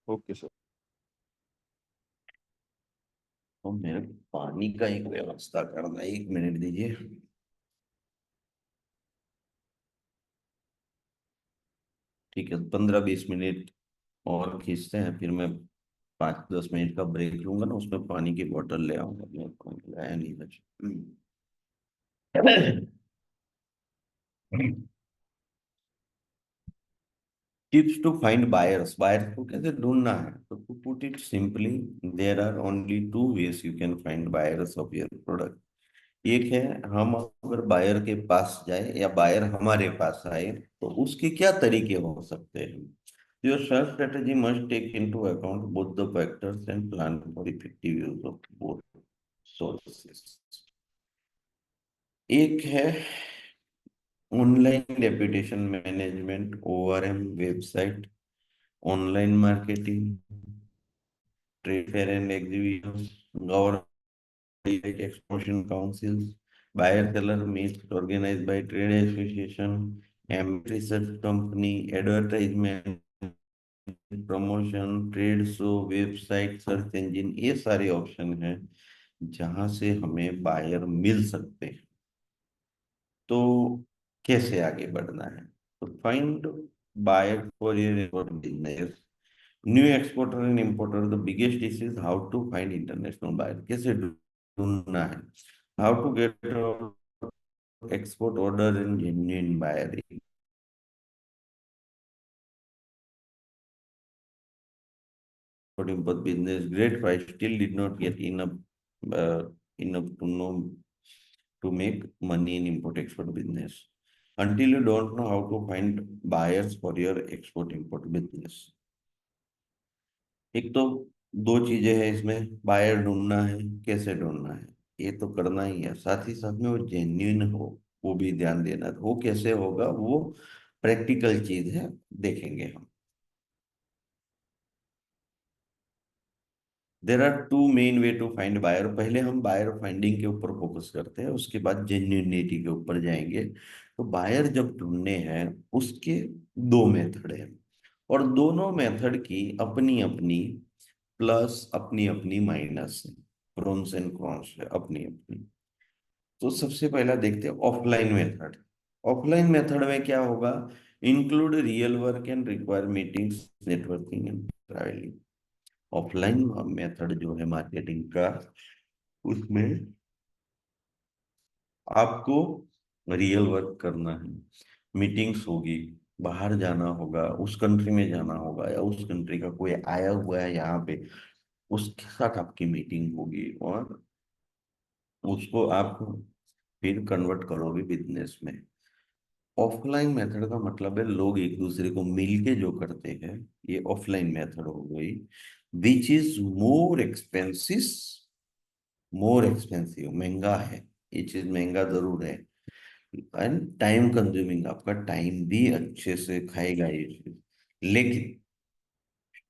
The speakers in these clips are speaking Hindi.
Okay sir. तो मेरे को पानी का एक व्यवस्था करना है, 1 मिनट दीजिए। ठीक है, 15-20 मिनट और खींचते हैं, फिर मैं 5-10 मिनट का ब्रेक लूंगा ना, उसमें पानी की बोतल ले आऊंगा, मेरे को लाया नहीं बचा। Tips to find buyers, buyers को कैसे ढूंढना है, तो to put it simply, there are only two ways you can find buyers of your product. एक है, हम अगर बायर के पास जाए या बायर हमारे पास आए तो उसके क्या तरीके हो सकते हैं। Your search strategy must take into account both the factors and plan for effective use of both sources. एक है online reputation management, ORM, website, online marketing, trade fair and exhibitions, government like exportation councils, buyer seller meets organized by trade association, research company, advertisement, promotion, trade show, website, search engine, ये सारे ऑप्शन हैं जहां से हमें बायर मिल सकते हैं। तो कैसे आगे बढ़ना है, तो find buyer for your business. New exporter and importer, the biggest issue is how to find international buyer, कैसे ढूंढना है, how to get export order and genuine buyer. But business great price still did not get uh, enough to know to make money in import export business until you don't know how to find buyers for your export import business. एक तो दो चीजें हैं इसमें, बायर ढूंढना है, कैसे ढूंढना है, ये तो करना ही है, साथ ही साथ में वो जेन्युइन हो, वो भी ध्यान देना है। वो कैसे होगा, वो प्रैक्टिकल चीज है, देखेंगे हम। There are two main ways to find buyer. पहले हम बायर फाइंडिंग के ऊपर फोकस करते हैं, उसके बाद जेन्युइनिटी के ऊपर जाएंगे। तो बायर जब ढूंढने हैं, उसके दो मेथड हैं, और दोनों मेथड की अपनी अपनी प्लस, अपनी अपनी माइनस है, प्रोन्स एंड कॉन्स है अपनी अपनी। तो सबसे पहला देखते हैं ऑफलाइन मेथड। ऑफलाइन मेथड में क्या होगा, include real work and require meetings, networking and travelling. Offline method जो है मार्केटिंग का, उसमें आपको रियल वर्क करना है, मीटिंग्स होगी, बाहर जाना होगा, उस कंट्री में जाना होगा, या उस कंट्री का कोई आया हुआ है यहाँ पे, उसके साथ आपकी मीटिंग होगी, और उसको आप फिर कन्वर्ट करोगे बिजनेस में। ऑफलाइन मेथड का मतलब है लोग एक दूसरे को मिलके जो करते हैं, ये ऑफलाइन मेथड हो गई, विच इज मोर एक्सपेंसिव, महंगा है, ये चीज महंगा जरूर है, एंड टाइम कंज्यूमिंग, आपका टाइम भी अच्छे से खाएगा ये चीज, लेकिन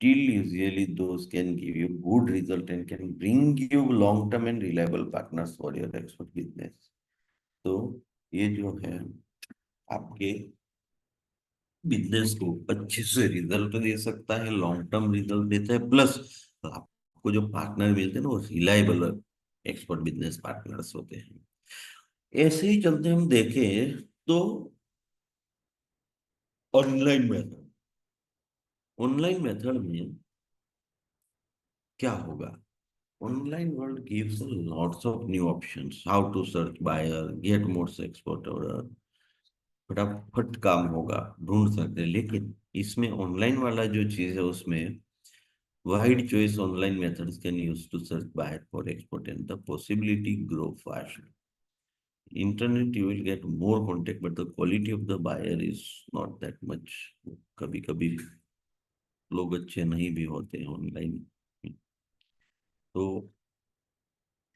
still usually those can give you good result and can bring you long term and reliable partners for your export business. तो ये जो है आपके बिजनेस को अच्छे से रिजल्ट दे सकता है, लॉन्ग टर्म रिजल्ट देता है, प्लस आपको जो पार्टनर मिलते हैं ना, वो रिलायबल एक्सपोर्ट बिजनेस पार्टनर्स होते हैं। ऐसे ही चलते हम देखें तो ऑनलाइन मेथड, ऑनलाइन मेथड में क्या होगा, online world gives lots of new options, how to search buyer, get more export order, फटाफट काम होगा, ढूंढ सकते हैं। लेकिन इसमें ऑनलाइन वाला जो चीज है, उसमें wide choice online methods can use to search buyer for export and the possibility grow fast. Internet you will get more contact, but the quality of the buyer is not that much. कभी कभी लोग अच्छे नहीं भी होते हैं ऑनलाइन। तो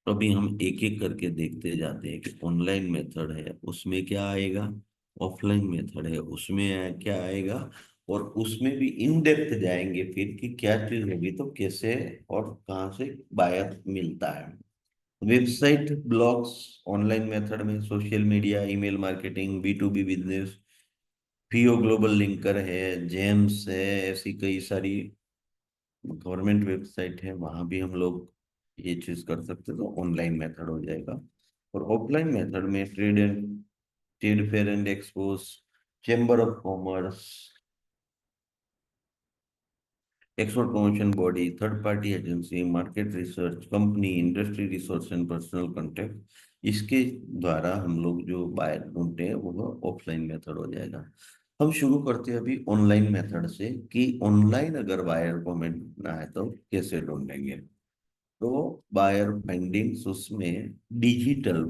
अभी हम एक एक करके देखते जाते हैं कि ऑनलाइन मेथड है उसमें क्या आएगा, ऑफलाइन मेथड है उसमें क्या आएगा, और उसमें भी इन डेप्थ जाएंगे फिर कि क्या चीज होगी, तो कैसे और कहाँ से बायर मिलता है। वेबसाइट, ब्लॉग्स, ऑनलाइन मेथड में social media, email marketing, B2B business, PO global linker है, जेम्स है, ऐसी कई सारी गवर्नमेंट वेबसाइट है, वहां भी हम लोग ये चीज कर सकते हैं, तो ऑनलाइन मेथड हो जाएगा। और ऑफलाइन मेथड में trade fair and expose, chamber of commerce, export promotion body, third party agency, market research company, industry resource and personal contact, इसके द्वारा हम लोग जो बायर ढूंढते हैं वो ऑफलाइन मेथड हो जाएगा। हम शुरू करते हैं अभी ऑनलाइन मेथड से, कि ऑनलाइन अगर बायर को हमें ढूंढना है तो कैसे ढूंढेंगे। तो बायर फाइंडिंग्स उसमें डिजिटल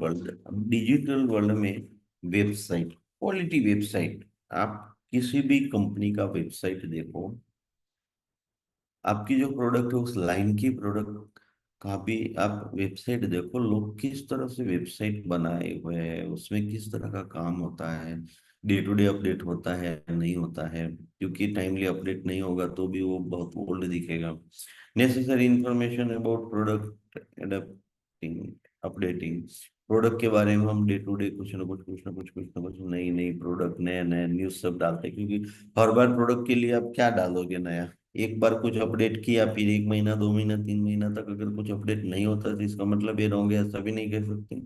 वर्ल्ड में वेबसाइट, क्वालिटी वेबसाइट, आप किसी भी कंपनी का वेबसाइट देखो, आपकी जो प्रोडक्ट है उस लाइन की प्रोडक्ट का भी आप वेबसाइट देखो, लोग किस तरह से वेबसाइट बनाए हुए हैं, उसमें किस तरह का काम होता है, डे टू डे अपडेट होता है नहीं होता है, क्योंकि टाइमली अपडेट नहीं होगा तो भी वो बहुत ओल्ड दिखेगा। Necessary information about product adapting, updating, product के बारे में हम डे टू डे कुछ ना कुछ नई नई प्रोडक्ट, नया नया न्यूज सब डालते हैं, क्योंकि हर बार प्रोडक्ट के लिए आप क्या डालोगे नया। एक बार कुछ अपडेट किया, फिर एक महीना, 2 महीना, 3 महीना तक अगर कुछ अपडेट नहीं होता तो इसका मतलब ये रहोगे, ऐसा भी नहीं कह सकते।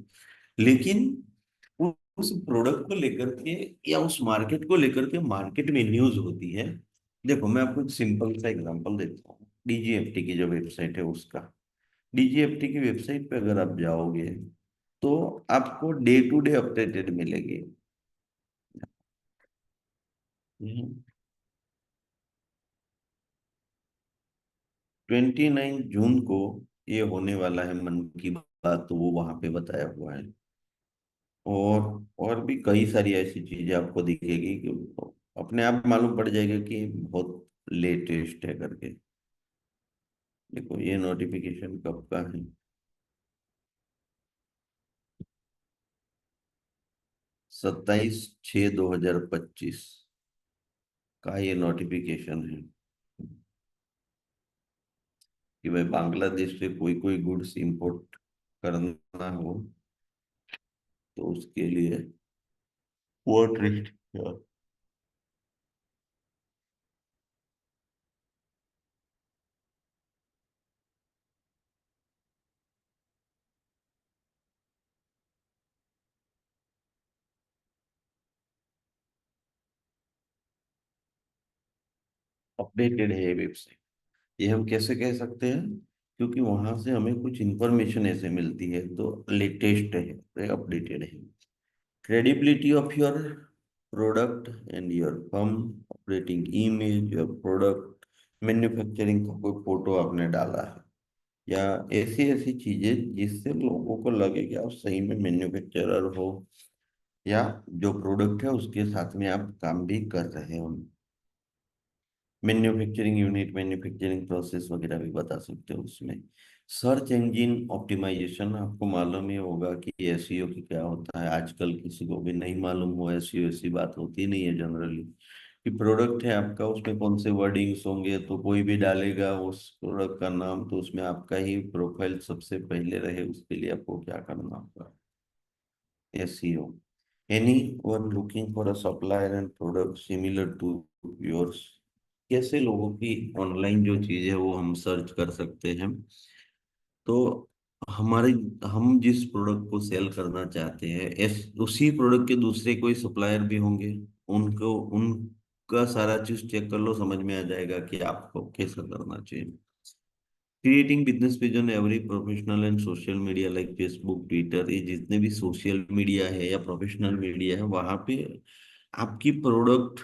लेकिन उस प्रोडक्ट को लेकर के या उस मार्केट को लेकर के मार्केट में न्यूज होती है। देखो मैं आपको एक सिंपल सा एग्जांपल देता हूँ, डीजीएफटी की जो वेबसाइट है उसका। डीजीएफटी की वेबसाइट पे अगर आप जाओगे तो आपको डे टू डे अपडेटेड मिलेगी। 29 जून को ये होने वाला है मन की बात, तो वो वहां पे बताया हुआ है। और और भी कई सारी ऐसी चीजें आपको दिखेगी कि अपने आप मालूम पड़ जाएगा कि बहुत लेटेस्ट है करके। देखो ये नोटिफिकेशन कब का है, 27/6/2025 का ये नोटिफिकेशन है, कि भाई बांग्लादेश से कोई कोई गुड्स इंपोर्ट करना हो तो उसके लिए बहुत रिस्क। अपडेटेड है ये वेबसाइट, ये हम कैसे कह सकते हैं, क्योंकि वहां से हमें कुछ इंफॉर्मेशन ऐसे मिलती है तो लेटेस्ट है, अपडेटेड है। Credibility of your product and your firm, operating image your product, manufacturing का कोई फोटो आपने डाला है, या ऐसी ऐसी चीजें जिससे लोगों को लगे कि आप सही में मैन्युफैक्चरर हो, या जो प्रोडक्ट है उसके साथ में आप काम भी कर रहे हो। मैन्युफैक्चरिंग यूनिट, मैन्युफैक्चरिंग प्रोसेस वगैरह भी बता सकते हो उसमें। सर्च इंजन ऑप्टिमाइजेशन, आपको मालूम ही होगा कि एसईओ की क्या होता है, आजकल किसी को भी नहीं मालूम हो एसईओ, ऐसी बात होती नहीं है जनरली। कि प्रोडक्ट है आपका, उसमें कौन से वर्डिंग्स होंगे, तो कोई भी डालेगा उस प्रोडक्ट का नाम तो उसमें आपका ही प्रोफाइल सबसे पहले रहे, उसके लिए आपको क्या करना होगा, SEO. Anyone looking for a supplier and product similar to yours, कैसे लोगों की ऑनलाइन जो चीज है वो हम सर्च कर सकते हैं। तो हमारे हम जिस प्रोडक्ट को सेल करना चाहते हैं उसी प्रोडक्ट के दूसरे कोई सप्लायर भी होंगे, उनको उनका सारा चीज चेक कर लो, समझ में आ जाएगा कि आपको कैसा करना चाहिए। Creating business vision every professional and social media like Facebook, Twitter, ये जितने भी सोशल मीडिया है या प्रोफेशनल मीडिया है, वहां पे आपकी प्रोडक्ट,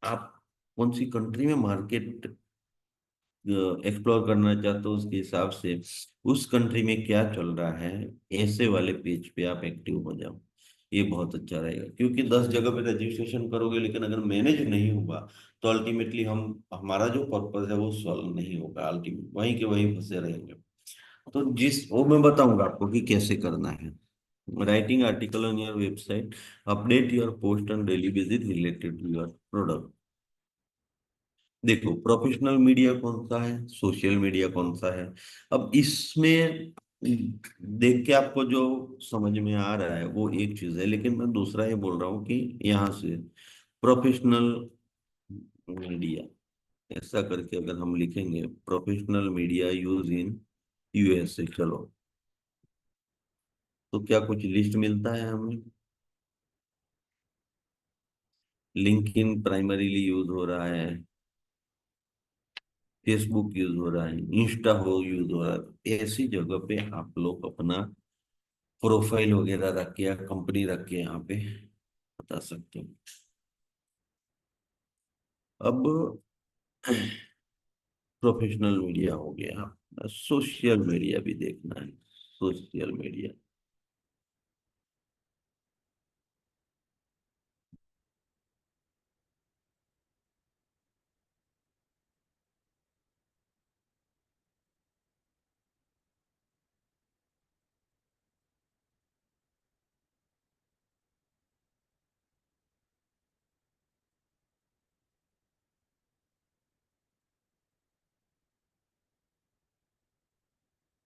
आप कौन सी कंट्री में मार्केट एक्सप्लोर करना चाहते हो उसके हिसाब से उस कंट्री में क्या चल रहा है, ऐसे वाले पेज पे आप एक्टिव हो जाओ। ये बहुत अच्छा रहेगा, क्योंकि 10 जगह पे रजिस्ट्रेशन करोगे लेकिन अगर मैनेज नहीं हुआ तो अल्टीमेटली हम हमारा जो पर्पज है वो सॉल्व नहीं होगा, अल्टीमेट वहीं के वहीं फंसे रहेंगे। तो जिस वो मैं बताऊंगा आपको कि कैसे करना है। Writing article on your website, update your post on daily basis related to your product. देखो प्रोफेशनल मीडिया कौन सा है, सोशल मीडिया कौन सा है, अब इसमें देख के आपको जो समझ में आ रहा है वो एक चीज है, लेकिन मैं दूसरा ये बोल रहा हूँ कि यहाँ से प्रोफेशनल मीडिया, ऐसा करके अगर हम लिखेंगे professional media use in USA, चलो, तो क्या कुछ लिस्ट मिलता है हमें? लिंक्डइन प्राइमरीली यूज हो रहा है, फेसबुक यूज हो रहा है, इंस्टा हो यूज हो रहा है। ऐसी जगह पे आप लोग अपना प्रोफाइल वगैरह रख के या कंपनी रख के यहाँ पे बता सकते हो। अब प्रोफेशनल मीडिया हो गया, सोशल मीडिया भी देखना है। सोशल मीडिया,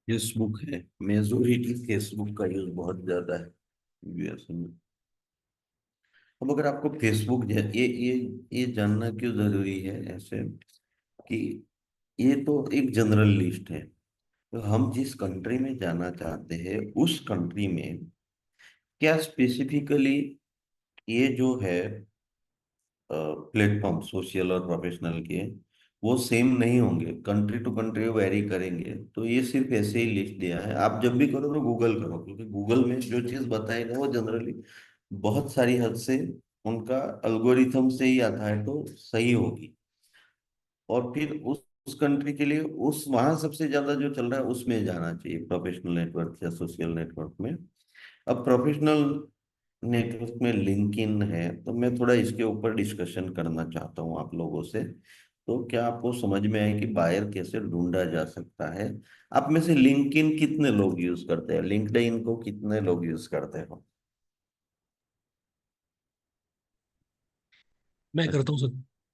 फेसबुक है, मेजोरिटी फेसबुक का यूज बहुत ज्यादा है यूएस में। अब अगर आपको फेसबुक ये जानना क्यों जरूरी है ऐसे, कि ये तो एक जनरल लिस्ट है। तो हम जिस कंट्री में जाना चाहते हैं उस कंट्री में क्या स्पेसिफिकली ये जो है प्लेटफॉर्म सोशल और प्रोफेशनल के, वो सेम नहीं होंगे, कंट्री टू कंट्री वेरी करेंगे। तो ये सिर्फ ऐसे ही लिस्ट दिया है, आप जब भी करो तो गूगल करो, क्योंकि गूगल में जो चीज़ बताएगा वो जनरली बहुत सारी हद से उनका अल्गोरिथम से ही आता है, तो सही होगी। और फिर उस कंट्री के लिए उस वहां सबसे ज्यादा जो चल रहा है उसमें जाना चाहिए, प्रोफेशनल नेटवर्क या सोशल नेटवर्क में। अब प्रोफेशनल नेटवर्क में लिंक्डइन है, तो मैं थोड़ा इसके ऊपर डिस्कशन करना चाहता हूँ आप लोगों से। तो क्या आपको समझ में आए कि बायर कैसे ढूंढा जा सकता है? आप में से लिंक्डइन कितने लोग यूज करते हैं, लिंक्डइन को कितने लोग यूज करते हो? मैं करता हूँ सर।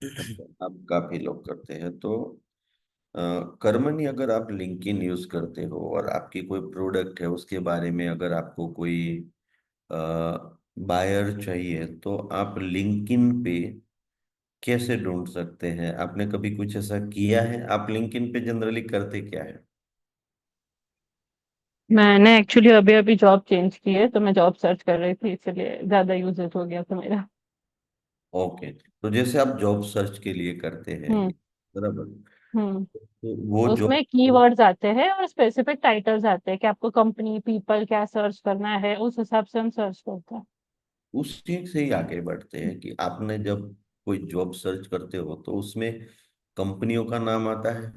अच्छा, आप काफी लोग करते हैं। तो अ, कर्मनी, अगर आप लिंक्डइन यूज करते हो और आपकी कोई प्रोडक्ट है उसके बारे में अगर आपको कोई बायर चाहिए, तो आप लिंक्डइन पे कैसे ढूंढ सकते हैं? आपने कभी कुछ ऐसा किया है? आप लिंक्डइन पे जनरली करते क्या है? मैंने एक्चुअली अभी अभी जॉब चेंज की है, तो मैं जॉब सर्च कर रही थी, इसलिए ज्यादा यूजेज हो गया था मेरा। ओके, तो जैसे आप जॉब सर्च के लिए करते हैं, हम्म। बराबर, हम्म। तो वो उसमें जॉब, कीवर्ड्स आते हैं और स्पेसिफिक टाइटल्स आते हैं कि आपको कंपनी पीपल क्या सर्च करना है, उस हिसाब से हम सर्च करते हैं। उस चीज से ही आगे बढ़ते हैं कि आपने जब कोई जॉब सर्च करते हो तो उसमें कंपनियों का नाम आता है।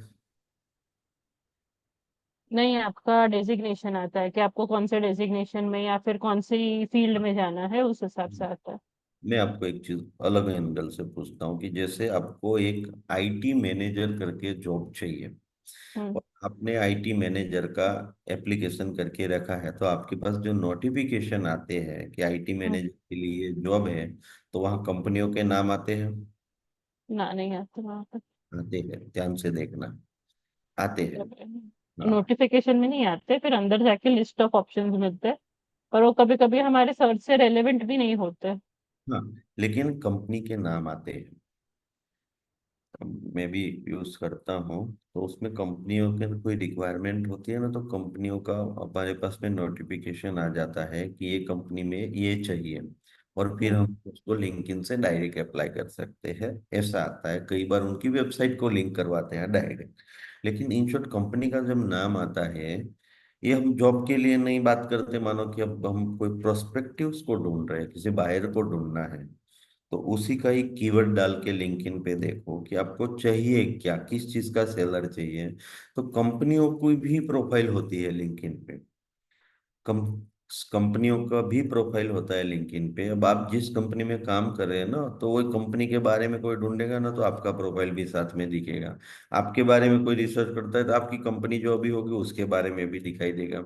नहीं, आपका डेजिग्नेशन आता है कि आपको कौन से डेजिग्नेशन में या फिर कौन सी फील्ड में जाना है, उस हिसाब से आता है। मैं आपको एक चीज अलग एंगल से पूछता हूँ कि जैसे आपको एक आईटी मैनेजर करके जॉब चाहिए, हम्म। और आपने आईटी मैनेजर का एप्लीकेशन करके रखा है, तो आपके पास जो नोटिफिकेशन आते हैं कि आईटी हम्म। मैनेजर के लिए जॉब है, तो वहाँ कंपनियों के नाम आते हैं? ना, नहीं आता वहाँ पर। आते हैं, ध्यान से देखना, आते हैं। हाँ। नोटिफिकेशन में नहीं आते, फिर अंदर जाके लिस्ट ऑफ ऑप्शंस मिलते हैं, पर वो कभी कभी हमारे सर्च से रेलेवेंट भी नहीं होते। हाँ, लेकिन कंपनी के नाम आते हैं। मैं भी यूज करता हूँ, तो उसमें कंपनियों के कोई रिक्वायरमेंट होती है ना, तो कंपनियों का हमारे पास में नोटिफिकेशन आ जाता है कि ये कंपनी में ये चाहिए, और फिर हम्म। हम उसको लिंक्डइन से डायरेक्ट अप्लाई कर सकते हैं। ऐसा आता है, कई बार उनकी वेबसाइट को लिंक करवाते हैं डायरेक्ट। लेकिन इन शॉर्ट कंपनी का जब नाम आता है, ये हम जॉब के लिए नहीं बात करते, मानो कि अब हम कोई प्रोस्पेक्टिव्स को ढूंढ रहे हैं, किसी बायर को ढूंढना है, तो उसी का ही कीवर्ड डाल के लिंक्डइन पे देखो कि आपको चाहिए क्या, किस चीज का सेलर चाहिए। तो कंपनियों की भी प्रोफाइल होती है लिंक्डइन पे, कम कंपनियों का भी प्रोफाइल होता है लिंक्डइन पे। अब आप जिस कंपनी में काम कर रहे हैं ना, तो वो कंपनी के बारे में कोई ढूंढेगा ना, तो आपका प्रोफाइल भी साथ में दिखेगा। आपके बारे में कोई रिसर्च करता है, तो आपकी कंपनी जो अभी होगी उसके बारे में भी दिखाई देगा।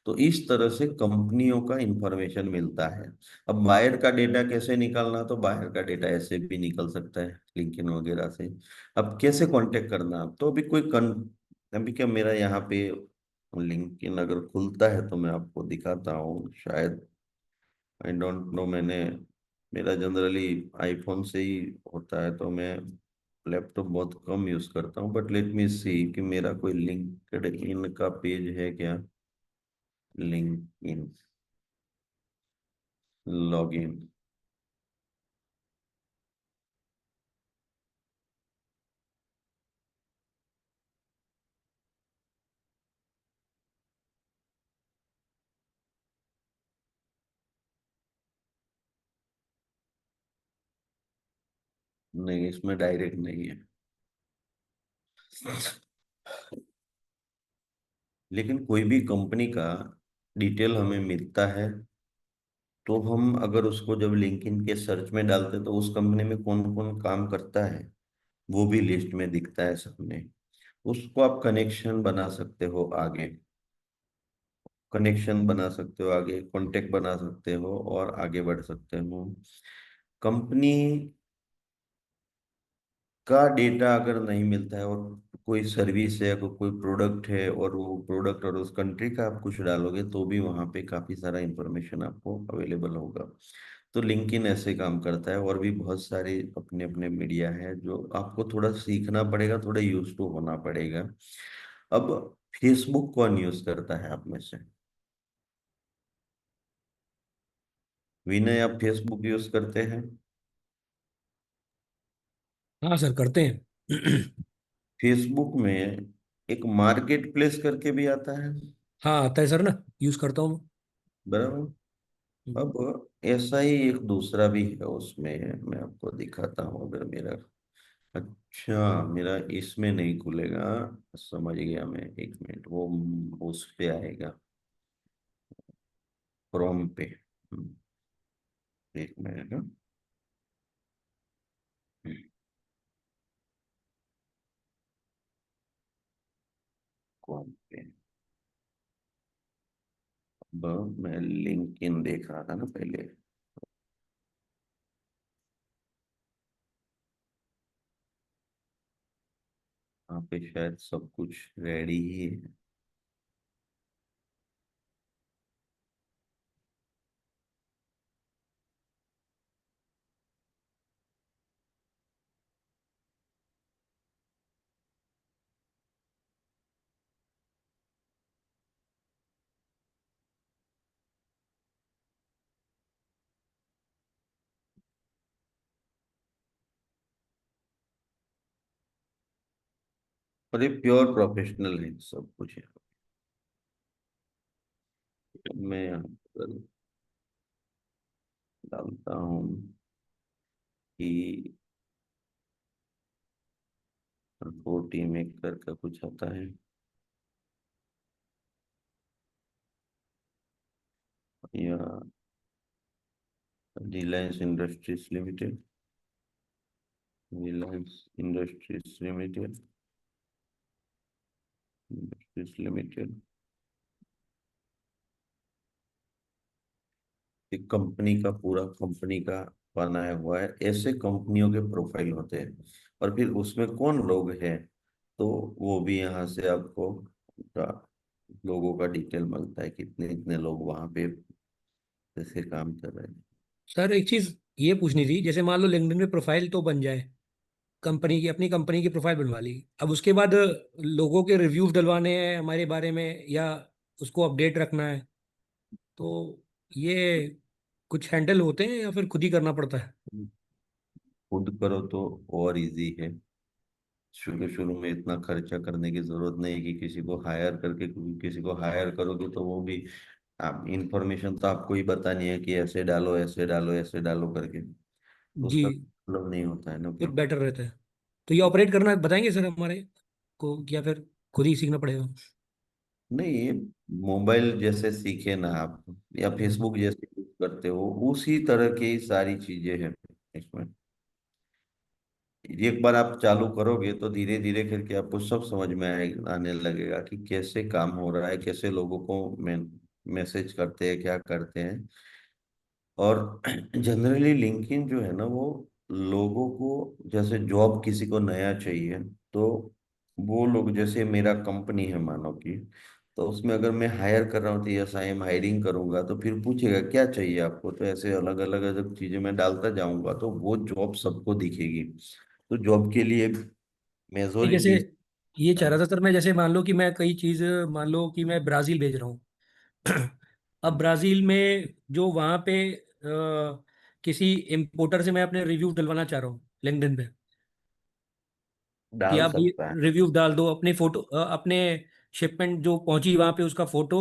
तो इस तरह से कंपनियों का इंफॉर्मेशन मिलता है। अब बाहर का डेटा कैसे निकालना, तो बाहर का डेटा ऐसे भी निकल सकता है लिंक्डइन वगैरह से। अब कैसे कांटेक्ट करना, तो अभी अभी क्या, मेरा यहाँ पे लिंक्डइन अगर खुलता है तो मैं आपको दिखाता हूँ शायद। आई डोंट नो, मेरा जनरली आईफोन से ही होता है, तो मैं लैपटॉप बहुत कम यूज करता हूँ, बट लेट मी सी कि मेरा कोई लिंक्ड इन का पेज है क्या। Link in, log in. नहीं, इसमें डायरेक्ट नहीं है। लेकिन कोई भी कंपनी का डिटेल हमें मिलता है, तो हम अगर उसको जब लिंक्डइन के सर्च में डालते हैं तो उस कंपनी में कौन कौन काम करता है वो भी लिस्ट में दिखता है सामने। उसको आप कनेक्शन बना सकते हो आगे, कनेक्शन बना सकते हो आगे, कांटेक्ट बना सकते हो और आगे बढ़ सकते हो। कंपनी का डेटा अगर नहीं मिलता है, और कोई सर्विस है, कोई प्रोडक्ट है, और वो प्रोडक्ट और उस कंट्री का आप कुछ डालोगे तो भी वहाँ पे काफी सारा इंफॉर्मेशन आपको अवेलेबल होगा। तो लिंक्डइन ऐसे काम करता है, और भी बहुत सारे अपने अपने मीडिया है जो आपको थोड़ा सीखना पड़ेगा, थोड़ा यूज टू होना पड़ेगा। अब फेसबुक कौन यूज करता है आप में से? विनय, आप फेसबुक यूज करते हैं? हाँ सर, करते हैं। फेसबुक में एक मार्केट प्लेस करके भी आता है, हाँ आता है सर ना, यूज करता हूँ। बराबर। हम्म। अब ऐसा ही एक दूसरा भी है उसमें, मैं आपको दिखाता हूँ अगर मेरा। अच्छा, मेरा इसमें नहीं खुलेगा। समझ गया मैं, एक मिनट, वो उस पे आएगा, क्रोम पे। एक मिनट, हाँ। क्रोम पे। अब मैं लिंक इन देख रहा था ना पहले। वहाँ पे शायद सब कुछ रेडी ही है। और ये प्योर प्रोफेशनल है सब कुछ है। मैं यहाँ पर डालता हूँ कि फोर्टी मेकर का कुछ आता है, या Reliance industries limited, Reliance industries limited, industries limited. एक कंपनी का पूरा कंपनी का बनाया हुआ है, ऐसे कंपनियों के प्रोफाइल होते हैं। और फिर उसमें कौन लोग हैं, तो वो भी यहाँ से आपको उनका लोगों का डिटेल मिलता है, कितने इतने लोग वहां पे कैसे काम कर रहे हैं। सर एक चीज ये पूछनी थी, जैसे मान लो लिंक्डइन में प्रोफाइल तो बन जाए, कंपनी की अपनी कंपनी की प्रोफाइल बनवा ली, अब उसके बाद लोगों के रिव्यूज डलवाने हैं हमारे बारे में, या उसको अपडेट रखना है, तो ये कुछ हैंडल होते हैं या फिर खुद ही करना पड़ता है? खुद करो तो और इजी है। शुरू शुरू में इतना खर्चा करने की जरूरत नहीं है कि किसी को हायर करके, क्योंकि किसी को हायर करोगे तो वो भी आप इंफॉर्मेशन तो आपको ही बतानी है कि ऐसे डालो, ऐसे डालो, ऐसे डालो करके, तो जी, उसका मतलब नहीं होता है ना फिर फिर। बेटर रहता है। तो ये ऑपरेट करना बताएंगे सर हमारे को, या फिर खुद ही सीखना पड़ेगा? नहीं, ये मोबाइल जैसे सीखे ना आप, या हम्म। फेसबुक जैसे यूज करते हो, उसी तरह की सारी चीजें हैं इसमें। एक बार आप चालू करोगे तो धीरे धीरे करके आपको सब समझ में आने लगेगा कि कैसे काम हो रहा है, कैसे लोगों को मैसेज करते हैं, क्या करते हैं। और जनरली लिंक्डइन जो है ना, वो लोगों को, जैसे जॉब किसी को नया चाहिए, तो वो लोग, जैसे मेरा कंपनी है मानो कि, तो उसमें अगर मैं हायर कर रहा हूँ तो यस आई एम हायरिंग करूंगा, तो फिर पूछेगा क्या चाहिए आपको, तो ऐसे अलग अलग अलग चीजें मैं डालता जाऊंगा तो वो जॉब सबको दिखेगी। तो जॉब के लिए नहीं, जैसे मेजोरिटी। ये चाह रहा था सर मैं, जैसे मान लो कि मैं कई चीज, मान लो कि मैं ब्राजील भेज रहा हूँ। अब ब्राजील में जो वहाँ पे किसी इम्पोर्टर से मैं अपने रिव्यू डलवाना चाह रहा हूँ लिंक्डइन पे, कि डाल आप भी सकता है। रिव्यू डाल दो अपने फोटो, अपने शिपमेंट जो पहुंची वहां पे उसका फोटो,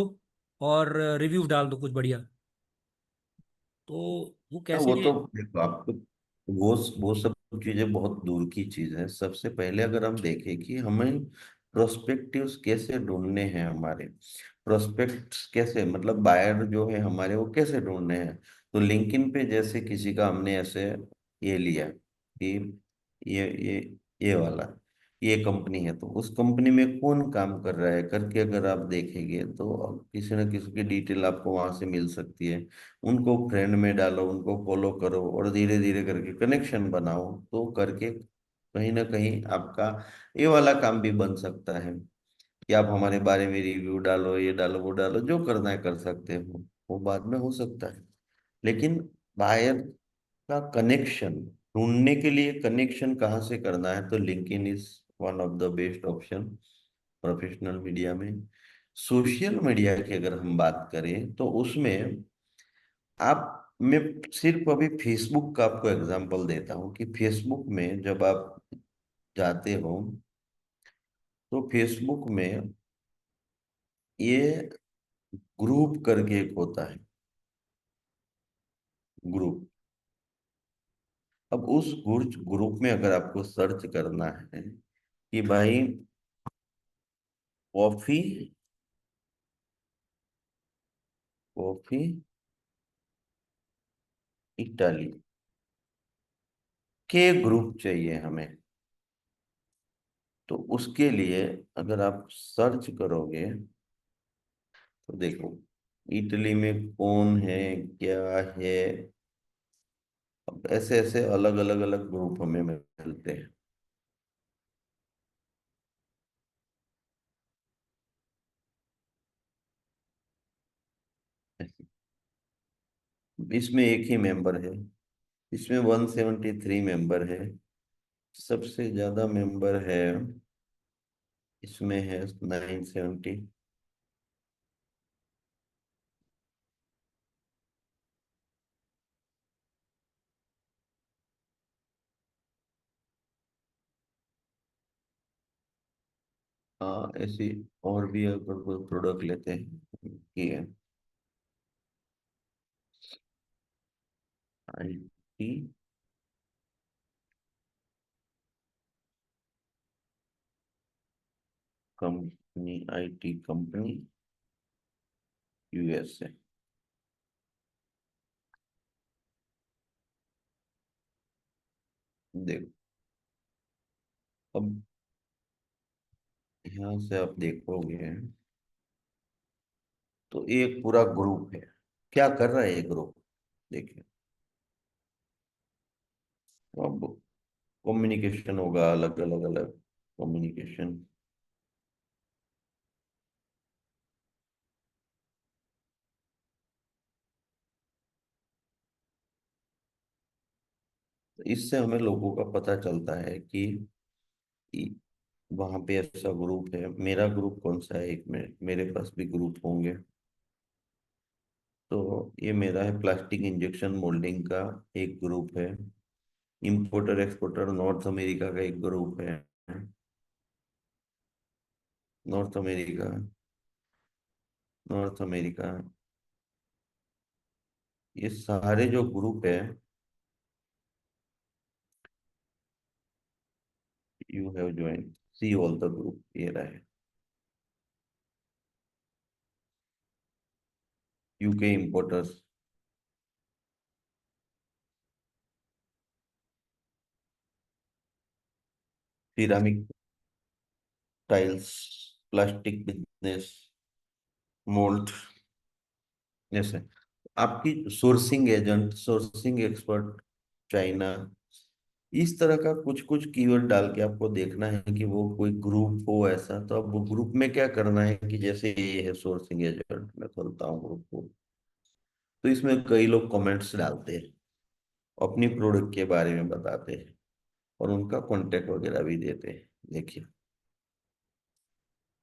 और रिव्यू डाल दो कुछ बढ़िया। तो वो हाँ, कैसे? वो तो देखो आपको, वो सब चीजें बहुत दूर की चीज है। सबसे पहले अगर हम देखें कि हमें प्रोस्पेक्टिव्स कैसे ढूंढने हैं, हमारे प्रोस्पेक्ट्स कैसे, मतलब बायर जो है हमारे, वो कैसे ढूंढने हैं। तो लिंक्डइन पे जैसे किसी का हमने ऐसे ये लिया कि ये वाला, ये कंपनी है, तो उस कंपनी में कौन काम कर रहा है करके अगर आप देखेंगे तो किसी न किसी की डिटेल आपको वहां से मिल सकती है। उनको फ्रेंड में डालो, उनको फॉलो करो, और धीरे धीरे करके कनेक्शन बनाओ, तो करके कहीं ना कहीं आपका ये वाला काम भी बन सकता है कि आप हमारे बारे में रिव्यू डालो, ये डालो, वो डालो, जो करना है कर सकते हो, वो बाद में हो सकता है। लेकिन बायर का कनेक्शन ढूंढने के लिए कनेक्शन कहाँ से करना है, तो LinkedIn is one of the best option professional media में। सोशल मीडिया की अगर हम बात करें तो उसमें आप, मैं सिर्फ अभी फेसबुक का आपको एग्जांपल देता हूँ कि फेसबुक में जब आप जाते हो तो फेसबुक में ये ग्रुप करके एक होता है, ग्रुप। अब उस ग्रुप में अगर आपको सर्च करना है कि भाई कॉफी, कॉफी इटाली के ग्रुप चाहिए हमें, तो उसके लिए अगर आप सर्च करोगे तो देखो इटली में कौन है, क्या है। अब ऐसे ऐसे अलग अलग अलग ग्रुप हमें मिलते हैं। इसमें एक ही मेंबर है, इसमें 173 मेंबर है। सबसे ज्यादा मेंबर है इसमें है 970। हाँ, ऐसी और भी अगर कोई प्रोडक्ट लेते हैं कि IT company, IT company USA। देखो, अब यहाँ से आप देखोगे तो एक पूरा ग्रुप है। क्या कर रहा है ये ग्रुप, देखिए। तो अब कम्युनिकेशन होगा, अलग अलग अलग कम्युनिकेशन। इससे हमें लोगों का पता चलता है कि वहां पे ऐसा ग्रुप है। मेरा ग्रुप कौन सा है, एक मिनट, मेरे पास भी ग्रुप होंगे। तो ये मेरा है प्लास्टिक इंजेक्शन मोल्डिंग का एक ग्रुप है। इंपोर्टर एक्सपोर्टर नॉर्थ अमेरिका का एक ग्रुप है। नॉर्थ अमेरिका, नॉर्थ अमेरिका, ये सारे जो ग्रुप है, you have join, see all the group, ये रहा है। UK importers, ceramic tiles, plastic business, mold, जैसे आपकी sourcing agent, sourcing expert, China, इस तरह का कुछ कुछ कीवर्ड डाल के आपको देखना है कि वो कोई ग्रुप हो ऐसा। तो अब वो ग्रुप में क्या करना है कि जैसे ये है सोर्सिंग एजेंट, मैं खोलता हूँ ग्रुप को, तो इसमें कई लोग कमेंट्स डालते हैं, अपनी प्रोडक्ट के बारे में बताते हैं। और उनका कांटेक्ट वगैरह भी देते हैं। देखिए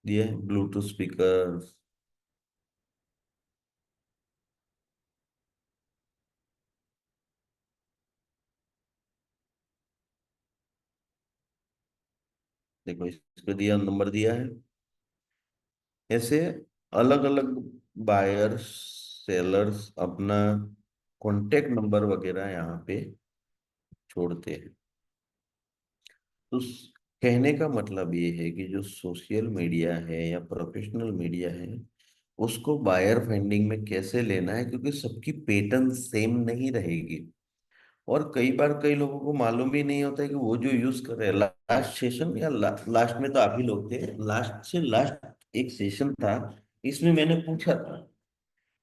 ये ब्लूटूथ स्पीकर, देखो इसको दिया, नंबर दिया है। ऐसे अलग अलग बायर्स, सेलर्स अपना कांटेक्ट नंबर वगैरह यहाँ पे छोड़ते हैं। तो कहने का मतलब ये है कि जो सोशल मीडिया है या प्रोफेशनल मीडिया है, उसको बायर फाइंडिंग में कैसे लेना है, क्योंकि सबकी पैटर्न सेम नहीं रहेगी। और कई बार कई लोगों को मालूम ही नहीं होता है कि वो जो यूज कर रहे हैं, लास्ट सेशन या लास्ट में तो आप ही लोग थे, लास्ट से लास्ट एक सेशन था, इसमें मैंने पूछा था,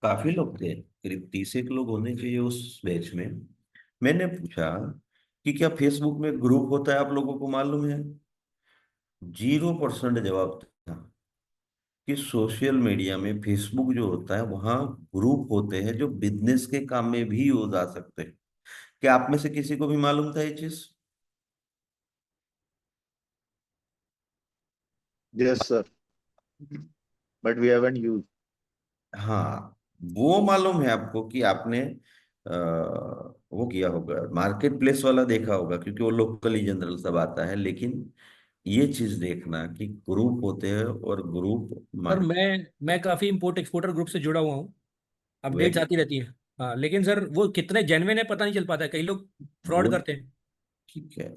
काफी लोग थे, करीब 30 एक लोग होने चाहिए उस बैच में। मैंने पूछा कि क्या फेसबुक में ग्रुप होता है, आप लोगों को मालूम है? 0% जवाब था कि सोशल मीडिया में फेसबुक जो होता है वहां ग्रुप होते हैं जो बिजनेस के काम में भी यूज आ सकते हैं। क्या आप में से किसी को भी मालूम था ये चीज? Yes, sir. But we haven't used. हाँ, वो मालूम है आपको कि आपने वो किया होगा, मार्केट प्लेस वाला देखा होगा, क्योंकि वो लोकली जनरल सब आता है। लेकिन ये चीज देखना कि ग्रुप होते हैं और ग्रुप सर मार्केट। मैं काफ़ी इंपोर्ट एक्सपोर्टर ग्रुप से जुड़ा हुआ हूँ, अपडेट्स वेरी आती रहती हैं। हाँ, लेकिन सर वो कितने जेन्युइन है पता नहीं चल पाता है, कई लोग फ्रॉड वो करते हैं। ठीक है।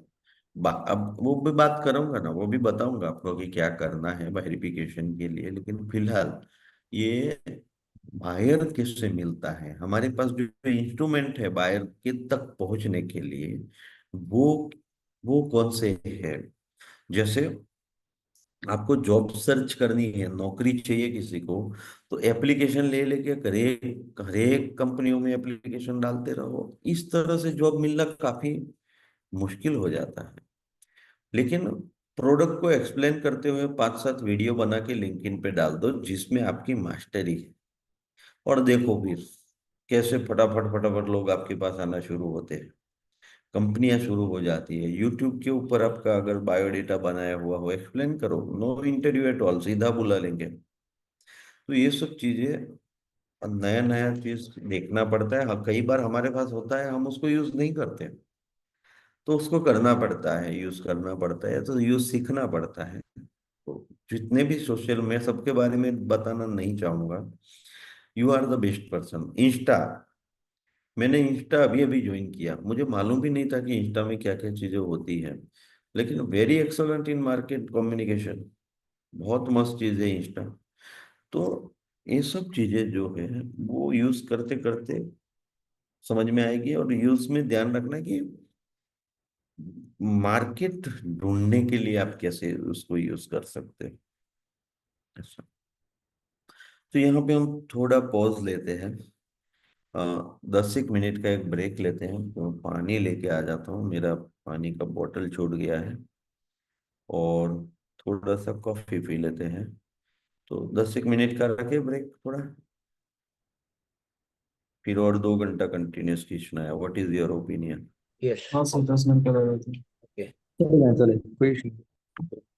अब वो भी बात करूंगा ना, वो भी बताऊंगा आपको कि क्या करना है वेरिफिकेशन के लिए। लेकिन फिलहाल ये बायर किससे मिलता है, हमारे पास जो इंस्ट्रूमेंट है बायर के तक पहुंचने के लिए, वो वो कौन से है? जैसे आपको जॉब सर्च करनी है, नौकरी चाहिए किसी को, तो एप्लीकेशन ले लेके हरेक हरेक कंपनियों में एप्लीकेशन डालते रहो, इस तरह से जॉब मिलना काफी मुश्किल हो जाता है। लेकिन प्रोडक्ट को एक्सप्लेन करते हुए 5-7 वीडियो बना के लिंक्डइन पे डाल दो जिसमें आपकी मास्टरी है, और देखो फिर कैसे फटाफट फटाफट लोग आपके पास आना शुरू होते हैं, कंपनियां शुरू हो जाती है। यूट्यूब के ऊपर आपका अगर बायोडेटा बनाया हुआ हो, एक्सप्लेन करो, नो इंटरव्यू एट ऑल, सीधा बुला लेंगे। तो ये सब चीजें नया नया चीज देखना पड़ता है। हाँ, कई बार हमारे पास होता है, हम उसको यूज नहीं करते, तो उसको करना पड़ता है, यूज करना पड़ता है, तो यूज सीखना पड़ता है। तो जितने भी सोशल, मैं सबके बारे में बताना नहीं चाहूंगा। You are the best person. Insta, मैंने इंस्टा अभी अभी ज्वाइन किया, मुझे मालूम भी नहीं था कि इंस्टा में क्या क्या चीजें होती है। लेकिन वेरी एक्सलेंट इन मार्केट कम्युनिकेशन, बहुत मस्त चीज है इंस्टा। तो ये सब चीजें जो है वो यूज करते करते समझ में आएगी। और यूज में ध्यान रखना कि मार्केट ढूंढने के लिए आप कैसे उसको यूज कर सकते हैं। ऐसा। तो यहाँ पे हम थोड़ा पॉज लेते हैं, 10 एक मिनट का एक ब्रेक लेते हैं, तो पानी लेके आ जाता हूँ, मेरा पानी का बोतल छूट गया है। और थोड़ा सा कॉफी पी लेते हैं। तो 10 एक मिनट का रखे ब्रेक थोड़ा, फिर और 2 घंटा कंटिन्यूस खींचना है। What is your opinion? Yes. हाँ सर, 10 मिनट का लगा था। ओके। चलेगा, चलेगा, कोई इशू नहीं।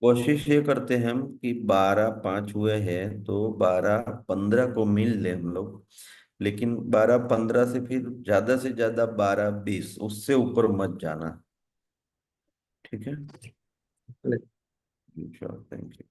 कोशिश ये करते हैं हम कि 12-5 हुए हैं तो 12-15 को मिल ले हम लोग। लेकिन 12-15 से फिर ज्यादा से ज्यादा 12-20, उससे ऊपर मत जाना। ठीक है? चलेगा। Sure, thank you.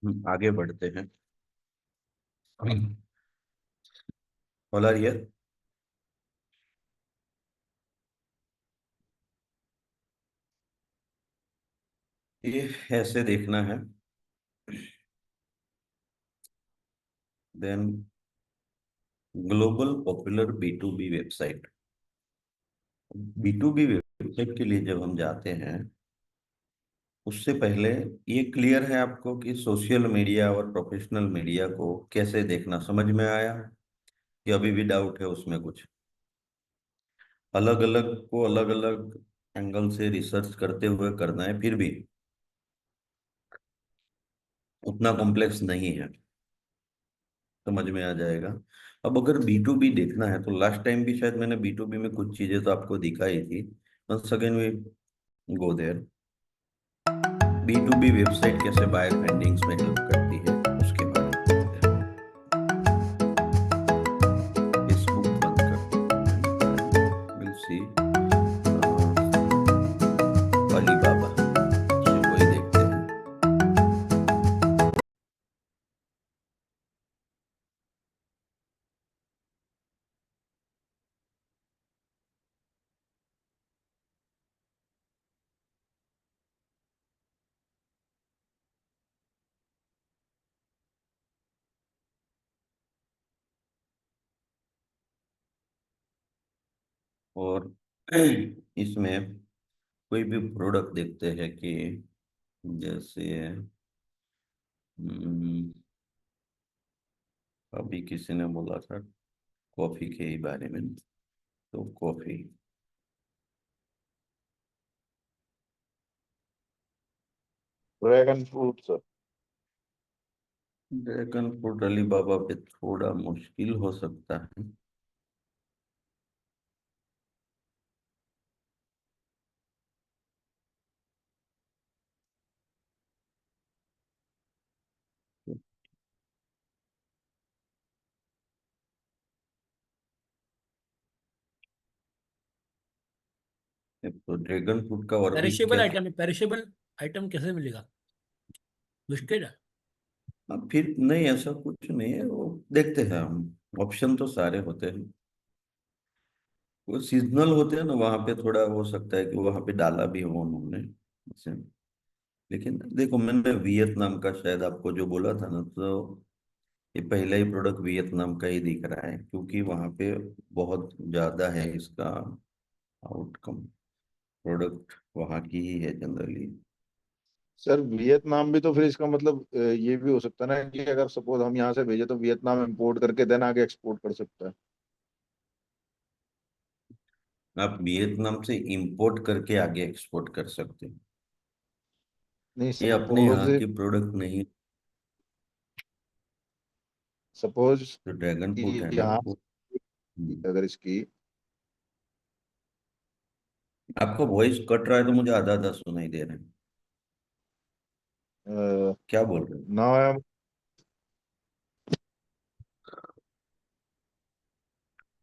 आगे बढ़ते हैं। All are here. ये ऐसे देखना है। Then global popular B to B website. B to B website के लिए जब हम जाते हैं, उससे पहले ये क्लियर है आपको कि सोशल मीडिया और प्रोफेशनल मीडिया को कैसे देखना समझ में आया, कि अभी भी डाउट है उसमें कुछ? अलग अलग को अलग अलग एंगल से रिसर्च करते हुए करना है, फिर भी उतना कॉम्प्लेक्स नहीं है, समझ में आ जाएगा। अब अगर बी टू बी देखना है तो लास्ट टाइम भी शायद मैंने बी टू बी में कुछ चीजें तो आपको दिखाई थी। Once again we go there. B to B website कैसे बायर फाइंडिंग्स में हेल्प करती है उसके बारे में देखते हैं। फेसबुक बंद करते हैं, विल सी अलीबाबा, वही देखते हैं। और इसमें कोई भी प्रोडक्ट देखते हैं कि जैसे हम्म, अभी किसी ने बोला था कॉफी के ही बारे में, तो coffee, dragon fruit sir. Dragon fruit Alibaba पे थोड़ा मुश्किल हो सकता है। तो ड्रैगन फ्रूट का और भी पेरिशेबल क्या क्या? आइटम है, पेरिशेबल आइटम कैसे मिलेगा? मुश्किल है। फिर नहीं, ऐसा कुछ नहीं है, वो देखते हैं हम। ऑप्शन तो सारे होते हैं। वो सीजनल होते हैं ना, वहां पे थोड़ा हो सकता है कि वहां पे डाला भी हो उन्होंने ऐसे। लेकिन देखो, मैंने वियतनाम का शायद आपको जो बोला था ना, तो ये पहला ही प्रोडक्ट वियतनाम का ही दिख रहा है, क्योंकि वहां पे बहुत ज्यादा है इसका आउटकम। प्रोडक्ट वहां की ही है जनरली। सर वियतनाम भी तो फिर इसका मतलब ये भी हो सकता है ना कि अगर सपोज हम यहाँ से भेजे तो वियतनाम इंपोर्ट करके देन आगे एक्सपोर्ट कर सकता है। आप वियतनाम से इंपोर्ट करके आगे एक्सपोर्ट कर सकते हैं। नहीं ये अपने सपोज, यहाँ की प्रोडक्ट नहीं। सपोज जो ड्रैगन फ्रूट कि है ना यहाँ वो। अगर इसकी आपका वॉइस कट रहा है, तो मुझे आधा आधा सुनाई दे रहा है। क्या बोल रहे हो? नाउ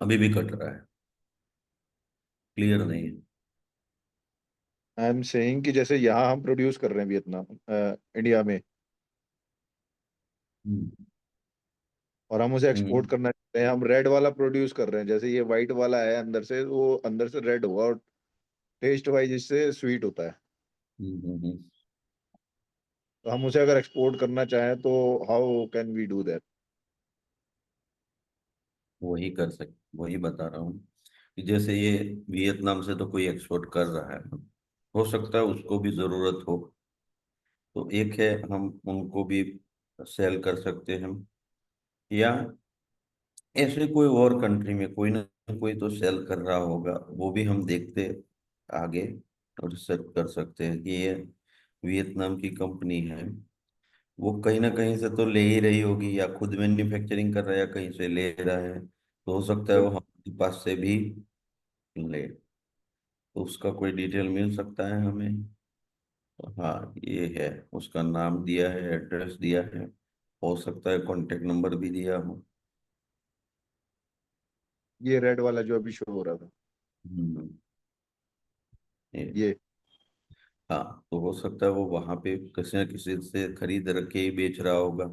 अभी भी कट रहा है, क्लियर नहीं है। आई एम सेइंग कि जैसे यहाँ हम प्रोड्यूस कर रहे हैं वियतनाम इंडिया में, हम्म। और हम उसे एक्सपोर्ट हम्म। करना चाहते हैं, हम रेड वाला प्रोड्यूस कर रहे हैं, जैसे ये व्हाइट वाला है अंदर से, वो अंदर से रेड होगा और टेस्ट वाइज इससे स्वीट होता है। हम्म। तो हम उसे अगर एक्सपोर्ट करना चाहें तो how can we do that? वही कर सकते, वही बता रहा हूँ कि जैसे ये वियतनाम से तो कोई एक्सपोर्ट कर रहा है, हो सकता है उसको भी जरूरत हो, तो एक है हम उनको भी सेल कर सकते हैं। या ऐसे कोई और कंट्री में कोई ना कोई तो सेल कर रहा होगा, वो भी हम देखते आगे और रिसर्च कर सकते हैं कि ये वियतनाम की कंपनी है, वो कहीं ना कहीं से तो ले ही रही होगी, या खुद मैन्युफैक्चरिंग कर रहा है या कहीं से ले रहा है, तो हो सकता है वो हमारे पास से भी ले। तो उसका कोई डिटेल मिल सकता है हमें? हाँ, ये है, उसका नाम दिया है, एड्रेस दिया है, हो सकता है कांटेक्ट नंबर भी दिया हो। ये रेड वाला जो अभी शो हो रहा था, हम्म, ये ये हाँ, तो हो सकता है वो वहां पे किसी न किसी से खरीद रख के ही बेच रहा होगा।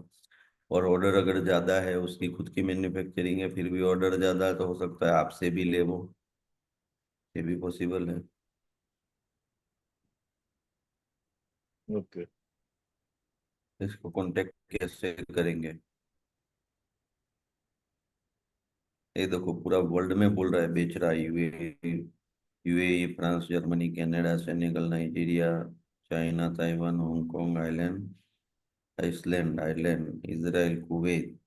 और ऑर्डर अगर ज्यादा है, उसकी खुद की मैन्युफैक्चरिंग है, फिर भी ऑर्डर ज्यादा है, तो हो सकता है आपसे भी ले वो। ये भी पॉसिबल है। ओके। इसको कांटेक्ट कैसे करेंगे? ये देखो, पूरा वर्ल्ड में बोल रहा है, बेच रहा है। UAE, France, Germany, Canada, Senegal, Nigeria, China, Taiwan, Hong Kong, Iceland, Ireland, Israel, Kuwait,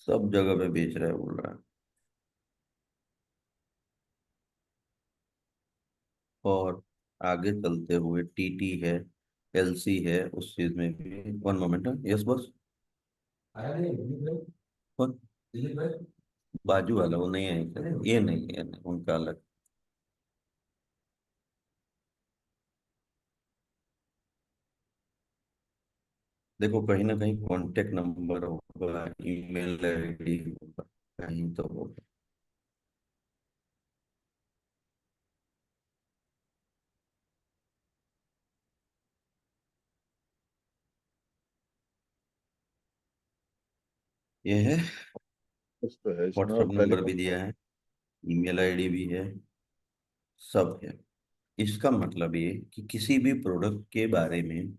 सब जगह पे बेच रहा है बोल रहा है। और आगे चलते हुए टीटी है, एलसी है, उस चीज में भी। One moment. Yes boss. कौन? बाजू वाला वो नहीं है क्या? ये नहीं, ये नहीं, उनका अलग। देखो, कहीं ना कहीं कांटेक्ट नंबर होगा, ईमेल आईडी होगा, कहीं तो होगा। ये है। कुछ तो है इसमें, और व्हाट्सएप पहले नंबर भी कौन सा? दिया है, ईमेल आईडी भी है, सब है। इसका मतलब ये कि किसी भी प्रोडक्ट के बारे में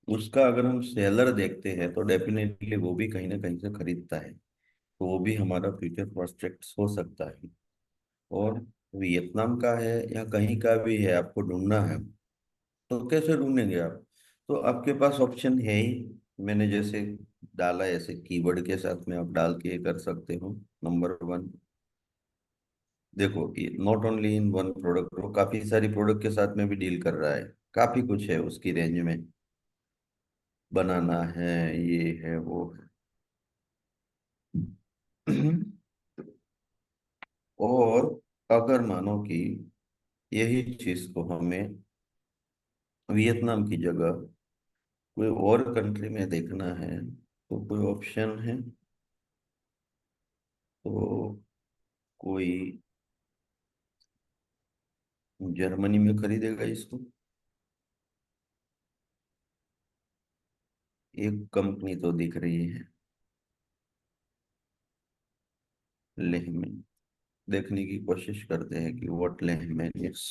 उसका अगर हम सेलर देखते हैं, तो डेफिनेटली वो भी कहीं ना कहीं से खरीदता है। तो वो भी हमारा फ्यूचर प्रोस्पेक्ट हो सकता है। और वियतनाम का है या कहीं का भी है, आपको ढूंढना है, तो कैसे ढूंढेंगे आप? तो आपके पास ऑप्शन है ही। मैंने जैसे डाला, ऐसे कीवर्ड के साथ में आप डाल के ये कर सकते हो। Number one. देखो, not only in one product, वो काफी सारी प्रोडक्ट के साथ में भी डील कर रहा है। काफी कुछ है उसकी रेंज में। बनाना है, ये है, वो है। और अगर मानो कि यही चीज को हमें वियतनाम की जगह कोई और कंट्री में देखना है, तो कोई ऑप्शन है? तो कोई जर्मनी में खरीदेगा इसको? एक कंपनी तो दिख रही है, लेह में। देखने की कोशिश करते हैं कि व्हाट लेह में इज।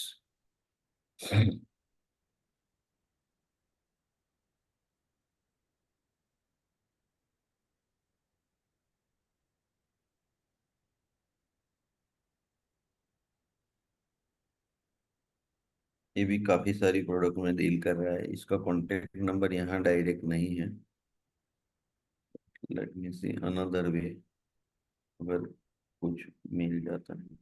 ये भी काफी सारी प्रोडक्ट में डील कर रहा है। इसका कॉन्टेक्ट नंबर यहाँ डायरेक्ट नहीं है। Let me see another way, अगर कुछ मिल जाता है।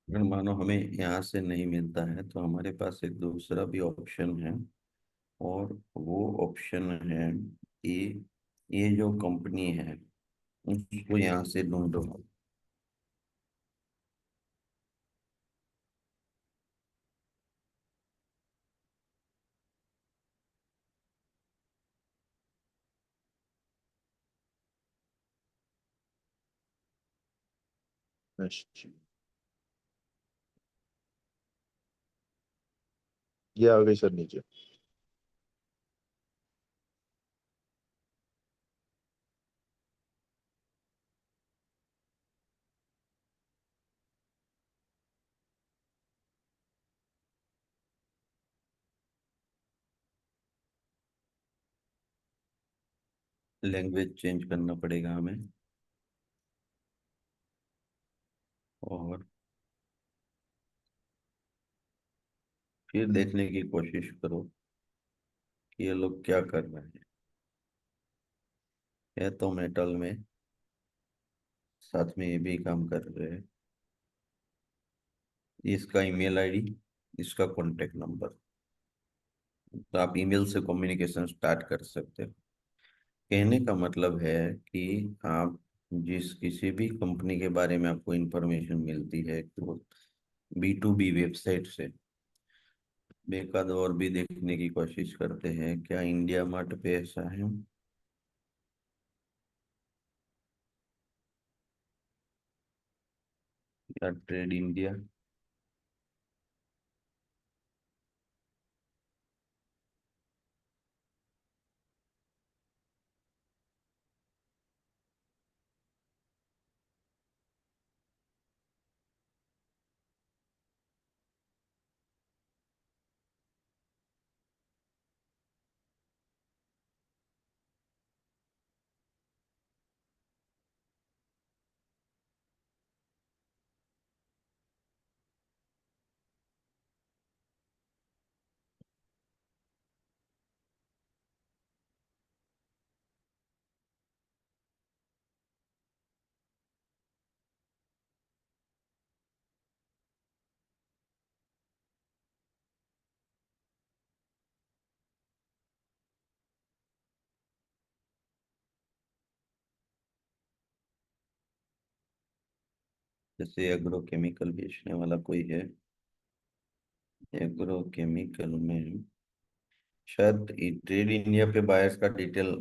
अगर मानो हमें यहाँ से नहीं मिलता है, तो हमारे पास एक दूसरा भी ऑप्शन है। और वो ऑप्शन है कि ये जो कंपनी है, उसको यहाँ से ढूंढो। अच्छा, ये आ गई सर नीचे। लैंग्वेज चेंज करना पड़ेगा हमें। और फिर देखने की कोशिश करो कि ये लोग क्या कर रहे हैं। ये तो मेटल में साथ में ये भी काम कर रहे हैं। इसका ईमेल आईडी, इसका कॉन्टेक्ट नंबर, तो आप ईमेल से कम्युनिकेशन स्टार्ट कर सकते हो। कहने का मतलब है कि आप जिस किसी भी कंपनी के बारे में आपको इंफॉर्मेशन मिलती है तो B2B वेबसाइट से बेकाद और भी देखने की कोशिश करते हैं क्या इंडिया मार्ट पे ऐसा है या ट्रेड इंडिया। जैसे एग्रोकेमिकल बेचने वाला कोई है, एग्रोकेमिकल में शायद ट्रेड इंडिया पे बायर्स का डिटेल,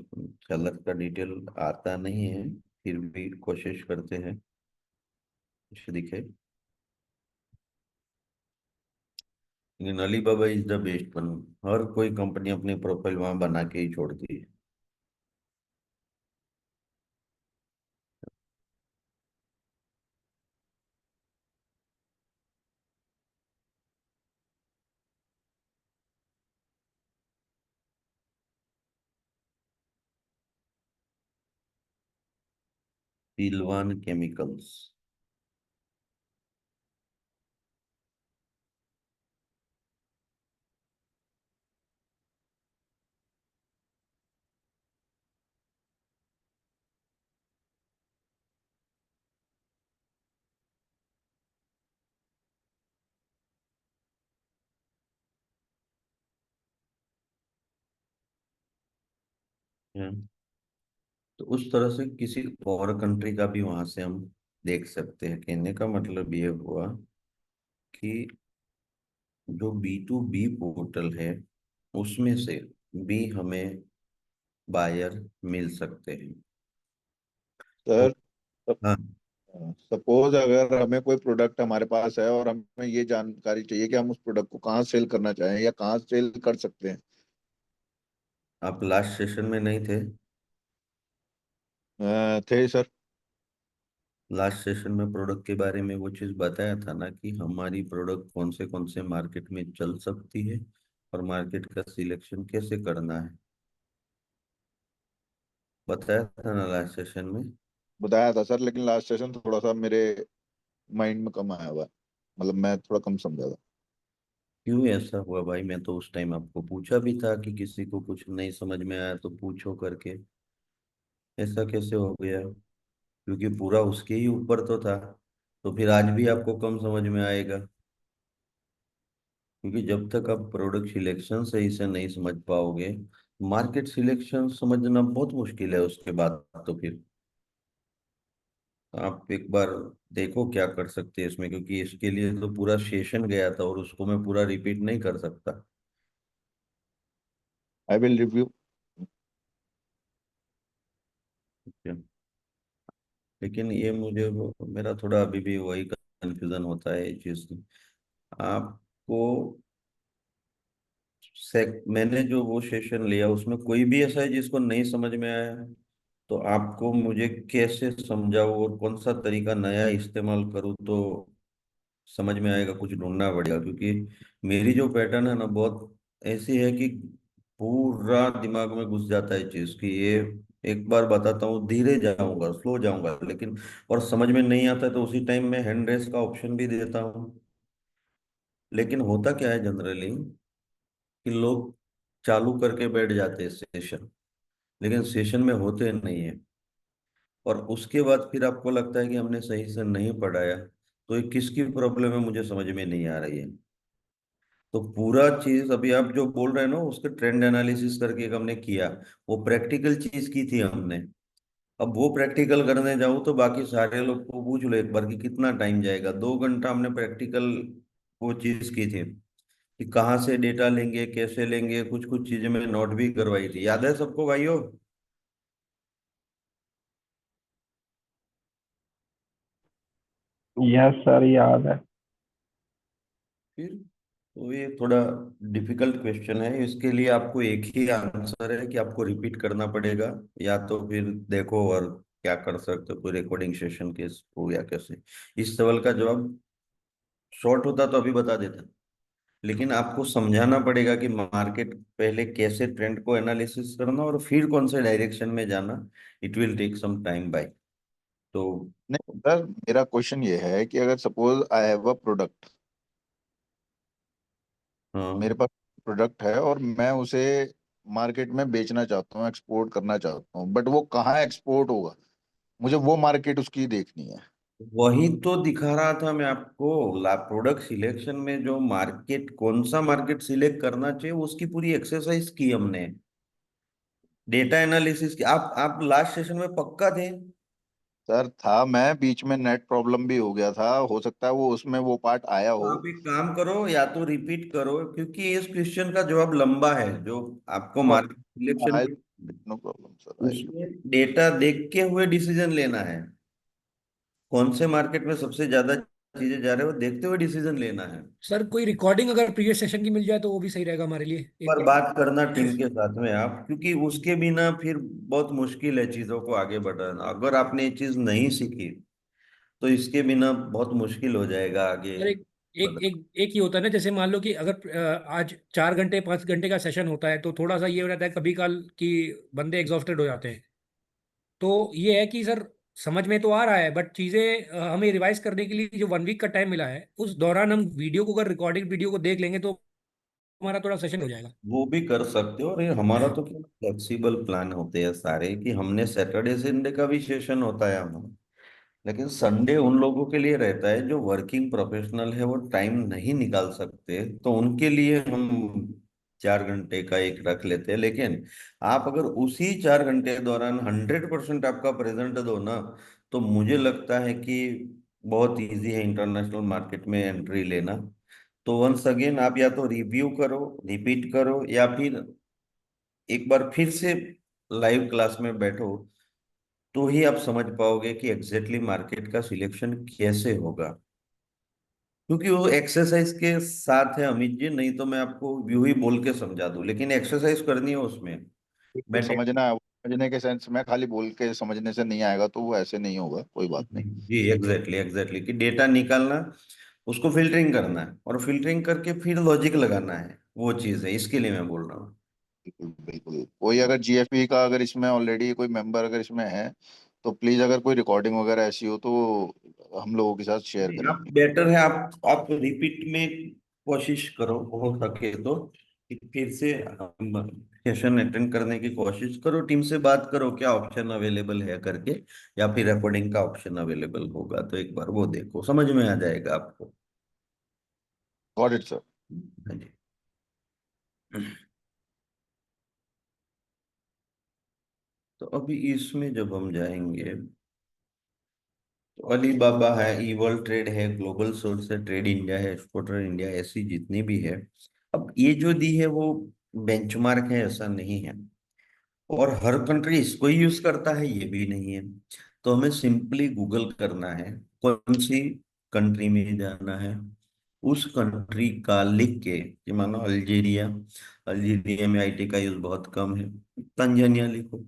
सेलर का डिटेल आता नहीं है, फिर भी कोशिश करते हैं कुछ दिखे। लेकिन Alibaba is the best one. हर कोई कंपनी अपनी प्रोफाइल वहां बना के ही छोड़ती है। सिलवान केमिकल्स। तो उस तरह से किसी और कंट्री का भी वहां से हम देख सकते हैं। कहने का मतलब ये हुआ कि जो B2B पोर्टल है उसमें से भी हमें बायर मिल सकते हैं। तो सर, हाँ, सपोज अगर हमें कोई प्रोडक्ट हमारे पास है और हमें ये जानकारी चाहिए कि हम उस प्रोडक्ट को कहाँ सेल करना चाहें या कहाँ सेल कर सकते हैं। आप लास्ट सेशन में नहीं थे? थे सर। लास्ट सेशन में प्रोडक्ट के बारे में वो चीज़ बताया था ना कि हमारी प्रोडक्ट कौन से मार्केट में चल सकती है और मार्केट का सिलेक्शन कैसे करना है। बताया था ना लास्ट सेशन में? बताया था सर, लेकिन लास्ट सेशन थोड़ा सा मेरे माइंड में कम आया हुआ है। मतलब मैं थोड़ा कम समझा था। क्यों ऐसा हुआ भाई? मैं तो उस टाइम आपको पूछा भी था कि किसी को कुछ नहीं समझ में आया तो पूछो करके। ऐसा कैसे हो गया? क्योंकि पूरा उसके ही ऊपर तो था, तो फिर आज भी आपको कम समझ में आएगा। क्योंकि जब तक आप प्रोडक्ट सिलेक्शन सही से नहीं समझ पाओगे, मार्केट सिलेक्शन समझना बहुत मुश्किल है उसके बाद। तो फिर आप एक बार देखो क्या कर सकते हैं इसमें, क्योंकि इसके लिए तो पूरा सेशन गया था और उसको मैं पूरा रिपीट नहीं कर सकता। I will review. ठीक है। लेकिन ये मुझे मेरा थोड़ा अभी भी वही कंफ्यूजन होता है ये चीज। आपको मैंने जो वो सेशन लिया उसमें कोई भी ऐसा है जिसको नहीं समझ में आया है? तो आपको मुझे कैसे समझाऊं और कौन सा तरीका नया इस्तेमाल करूं तो समझ में आएगा? कुछ ढूंढना पड़ेगा, क्योंकि मेरी जो पैटर्न है ना बहुत ऐसी है कि पूरा दिमाग में घुस जाता है चीज कि ये एक बार बताता हूँ, धीरे जाऊंगा, स्लो जाऊंगा, लेकिन और समझ में नहीं आता है तो उसी टाइम में हैंड रेस का ऑप्शन भी देता हूँ। लेकिन होता क्या है जनरली कि लोग चालू करके बैठ जाते हैं सेशन, लेकिन सेशन में होते नहीं है। और उसके बाद फिर आपको लगता है कि हमने सही से नहीं पढ़ाया, तो ये किसकी प्रॉब्लम है मुझे समझ में नहीं आ रही है। तो पूरा चीज अभी आप जो बोल रहे हैं ना, उसके ट्रेंड एनालिसिस करके एक हमने किया, वो प्रैक्टिकल चीज की थी हमने। अब वो प्रैक्टिकल करने जाऊं तो बाकी सारे लोग को पूछ लो एक बार कि कितना टाइम जाएगा। 2 घंटा हमने प्रैक्टिकल वो चीज की थी कि कहाँ से डेटा लेंगे, कैसे लेंगे, कुछ कुछ चीजें मैंने नोट भी करवाई थी। याद है सबको भाइयों? यस सर, याद है। फिर तो ये थोड़ा डिफिकल्ट क्वेश्चन है, इसके लिए आपको एक ही आंसर है कि आपको रिपीट करना पड़ेगा, या तो फिर देखो और क्या कर सकते हो कोई रिकॉर्डिंग सेशन के थ्रू या कैसे। इस सवाल का जवाब शॉर्ट होता तो अभी बता देता, लेकिन आपको समझाना पड़ेगा कि मार्केट पहले कैसे ट्रेंड को एनालिसिस करना और फिर कौन से डायरेक्शन में जाना। It will take some time bye. तो नहीं सर, मेरा क्वेश्चन ये है कि अगर suppose I have a product, हाँ, मेरे पास प्रोडक्ट है और मैं उसे मार्केट में बेचना चाहता हूँ, एक्सपोर्ट करना चाहता हूँ, बट वो कहाँ एक्सपोर्ट होगा, मुझे वो मार्केट उसकी देखनी है। वही तो दिखा रहा था मैं आपको। ला प्रोडक्ट सिलेक्शन में जो मार्केट, कौन सा मार्केट सिलेक्ट करना चाहिए, उसकी पूरी एक्सरसाइज की हमने। डेटा एनालिसिस की। आप लास्ट सेशन में पक्का थे? सर था, मैं बीच में नेट प्रॉब्लम भी हो गया था, हो सकता है वो उसमें वो पार्ट आया हो। आप एक काम करो, या तो रिपीट करो, क्योंकि इस क्वेश्चन का जवाब लंबा है जो आपको मार्केट सिलेक्शन आई के, नो प्रॉब्लम सर, आई उसमें डेटा देख के हुए डिसीजन लेना है। कौन से मार्केट में सबसे ज्यादा चीजें जा रहे हो देखते हुए डिसीजन लेना है। सर कोई रिकॉर्डिंग अगर प्रीवियस सेशन की मिल जाए तो वो भी सही रहेगा हमारे लिए एक पर बार। बात करना टीम के साथ में आप, क्योंकि उसके बिना फिर बहुत मुश्किल है चीजों को आगे बढ़ाना। अगर आपने ये चीज नहीं सीखी तो इसके बिना बहुत मुश्किल हो जाएगा आगे सर एक एक बढ़ना। एक एक ही होता है ना, जैसे मान लो कि अगर आज 4 घंटे 5 घंटे का सेशन होता है तो थोड़ा सा ये हो रहता है कभी काल कि बंदे एग्जॉस्टेड हो जाते हैं। तो ये है कि सर समझ में तो आ रहा है बट चीज़ें हमें रिवाइज करने के लिए जो 1 वीक का टाइम मिला है उस दौरान हम वीडियो को, अगर रिकॉर्डेड वीडियो को देख लेंगे तो हमारा थोड़ा सेशन हो जाएगा। वो भी कर सकते हो। और ये हमारा तो क्या फ्लेक्सिबल प्लान होते हैं सारे, कि हमने सैटरडे संडे का भी सेशन होता है हमारा, लेकिन संडे उन लोगों के लिए रहता है जो वर्किंग प्रोफेशनल है, वो टाइम नहीं निकाल सकते, तो उनके लिए हम 4 घंटे का एक रख लेते हैं। लेकिन आप अगर उसी 4 घंटे के दौरान 100% आपका प्रेजेंट दो ना, तो मुझे लगता है कि बहुत इजी है इंटरनेशनल मार्केट में एंट्री लेना। तो वंस अगेन आप या तो रिव्यू करो, रिपीट करो, या फिर एक बार फिर से लाइव क्लास में बैठो, तो ही आप समझ पाओगे कि एग्जैक्टली मार्केट का सिलेक्शन कैसे होगा। क्योंकि वो एक्सरसाइज के साथ है अमित जी, नहीं तो मैं आपको यूं ही बोल के समझा दूं, लेकिन एक्सरसाइज करनी है उसमें। बिल्कुल मैं समझना है, समझने के सेंस में खाली बोल के समझने से नहीं आएगा, तो वो ऐसे नहीं होगा, कोई बात नहीं। जी एग्जैक्टली एग्जैक्टली, कि डेटा निकालना, उसको फिल्टरिंग करना है, और फिल्टरिंग करके फिर लॉजिक लगाना है, वो चीज है, इसके लिए मैं बोल रहा हूँ। बिल्कुल बिल्कुल, कोई अगर जीएफपी का अगर इसमें ऑलरेडी कोई मेंबर अगर इसमें है, तो प्लीज अगर कोई रिकॉर्डिंग वगैरह ऐसी हो तो हम लोगों के साथ शेयर नहीं, करें आप अपनी। बेटर है, आप रिपीट में कोशिश करो हो सके तो, कि फिर से सेशन अटेंड करने की कोशिश करो, टीम से बात करो क्या ऑप्शन अवेलेबल है करके, या फिर रिकॉर्डिंग का ऑप्शन अवेलेबल होगा तो एक बार वो देखो, समझ में आ जाएगा आपको। Got it sir. हाँ जी। तो अभी इसमें जब हम जाएंगे, तो अलीबाबा है, ईवर्ल्ड ट्रेड है, ग्लोबल सोर्स है, ट्रेड इंडिया है, एक्सपोर्टर इंडिया, ऐसी जितनी भी है। अब ये जो दी है वो बेंचमार्क है ऐसा नहीं है, और हर कंट्री इसको ही यूज करता है ये भी नहीं है। तो हमें सिंपली गूगल करना है, कौन सी कंट्री में जाना है, उस कंट्री का लिख के, कि मानो अल्जीरिया, अल्जीरिया में आईटी का यूज बहुत कम है, तंजानिया लिखो,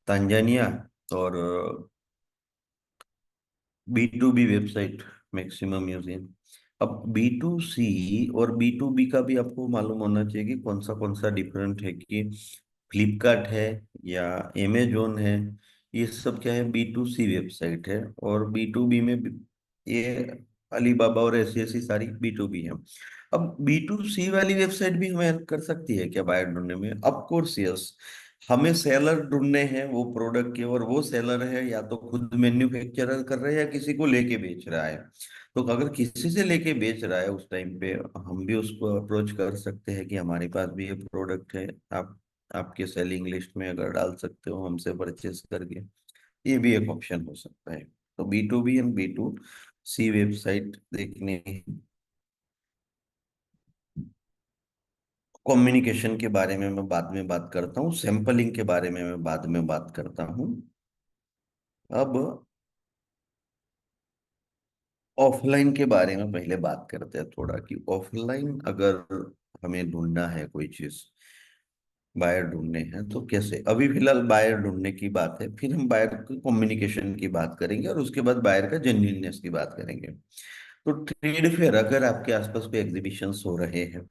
तंजानिया। और B2B वेबसाइट मैक्सिमम यूजिंग। अब B2C और B2B का भी आपको मालूम होना चाहिए कि कौन सा डिफरेंट है, कि फ्लिपकार्ट है या अमेजोन है, ये सब क्या है, B2C वेबसाइट है। और B2B में ये अलीबाबा और ऐसी ऐसी सारी B2B है। अब B2C वाली वेबसाइट भी हमें हेल्प कर सकती है क्या बायर ढूंढने में? Of course yes. हमें सेलर ढूंढने हैं वो प्रोडक्ट के, और वो सेलर है या तो खुद मैन्युफैक्चरर कर रहे हैं या किसी को लेके बेच रहा है। तो अगर किसी से लेके बेच रहा है उस टाइम पे हम भी उसको अप्रोच कर सकते हैं कि हमारे पास भी ये प्रोडक्ट है, आप आपके सेलिंग लिस्ट में अगर डाल सकते हो हमसे परचेस करके। ये भी एक ऑप्शन हो सकता है। तो B2B एंड B2C वेबसाइट देखने, कम्युनिकेशन के बारे में मैं बाद में बात करता हूँ, सैंपलिंग के बारे में मैं बाद में बात करता हूँ। अब ऑफलाइन के बारे में पहले बात करते हैं थोड़ा, कि ऑफलाइन अगर हमें ढूंढना है कोई चीज, बायर ढूंढने हैं तो कैसे। अभी फिलहाल बायर ढूंढने की बात है, फिर हम बायर की कम्युनिकेशन की बात करेंगे और उसके बाद बायर का जेन्युइननेस की बात करेंगे। तो ट्रेड फेयर, अगर आपके आसपास कोई एग्जीबिशंस हो रहे हैं